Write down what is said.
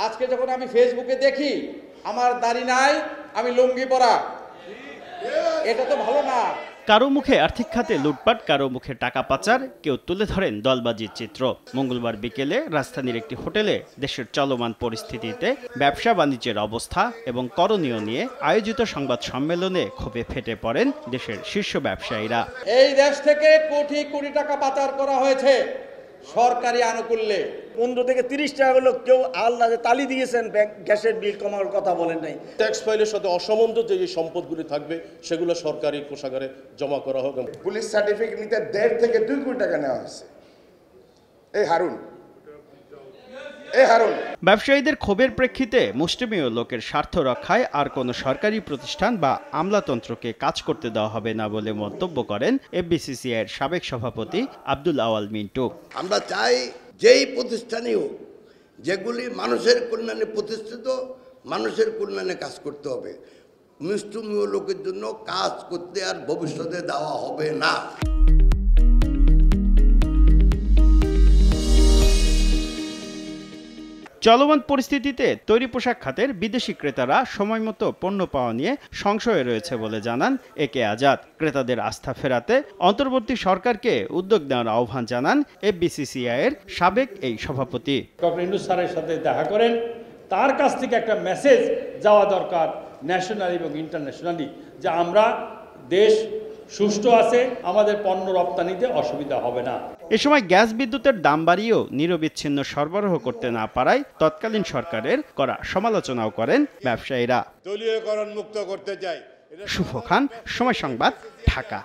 আজকে যখন আমি ফেসবুকে দেখি আমার দাড়ি নাই, আমি লুঙ্গি পরা, এটা তো ভালো না। কারো মুখে আর্থিক খাতে লুটপাট, কারো মুখে টাকা পাচার, কেউ তুলে ধরেন দলবাজির চিত্র। মঙ্গলবার বিকেলে রাজধানীর একটি হোটেলে দেশের চলমান পরিস্থিতিতে ব্যবসা বাণিজ্যের অবস্থা এবং করণীয় নিয়ে আয়োজিত সংবাদ সম্মেলনে ক্ষোভে ফেটে পড়েন দেশের শীর্ষ ব্যবসায়ীরা। এই দেশ থেকে কোটি কোটি টাকা পাচার করা হয়েছে সরকারি আনুকূল্যে। 15 থেকে 30 টাকা হলো কেউ আল্লাহ তালি দিয়েছেন, গ্যাসের বিল কমার কথা বলেন নাই। ট্যাক্স ফাইলের সাথে অসামঞ্জস্য যে সম্পদগুলি থাকবে সেগুলো সরকারি কোষাগারে জমা করা হোক। পুলিশ সার্টিফিকেট নিতে 1.5 থেকে 2 কোটি টাকা নেওয়া হয়েছে। এই হারুন ব্যবসায়ীদের ক্ষোভের প্রেক্ষিতে মুষ্টিমেয় লোকের স্বার্থ রক্ষায় আর কোনো সরকারি প্রতিষ্ঠান বা আমলাতন্ত্রকে কাজ করতে দেওয়া হবে না বলে মন্তব্য করেন এফবিসিসিআইয়ের সাবেক সভাপতি আব্দুল আওয়াল মিন্টু। আমরা চাই যেই প্রতিষ্ঠানই হোক, যেগুলি মানুষের কল্যাণে প্রতিষ্ঠিত, মানুষের কল্যাণে কাজ করতে হবে। মুষ্টিমেয় লোকের জন্য কাজ করতে আর ভবিষ্যতে দেওয়া হবে না। চলমান পরিস্থিতিতে তৈরি পোশাক খাতের বিদেশি ক্রেতারা সময়মতো পণ্য পাওয়া নিয়ে সংশয়ে রয়েছে বলে জানান একে আজাদ। ক্রেতাদের আস্থা ফেরাতে অন্তর্বর্তী সরকারকে উদ্যোগ নেওয়ার আহ্বান জানান এফবিসিসিআইয়ের সাবেক এই সভাপতি। ডক্টর ইউনূস স্যারের সাথে দেখা করেন, তার কাছ থেকে একটা মেসেজ যাওয়া দরকার ন্যাশনাল এবং ইন্টারন্যাশনালি, যে আমরা দেশ সুষ্ঠু আছে, আমাদের পণ্য রপ্তানিতে অসুবিধা হবে না। এ সময় গ্যাস বিদ্যুতের দাম বাড়িয়েও নিরবিচ্ছিন্ন সরবরাহ করতে না পারায় তৎকালীন সরকারের করা সমালোচনাও করেন ব্যবসায়ীরা। দলীয়করণ মুক্ত করতে চাই। শুভ খান, সময় সংবাদ, ঢাকা।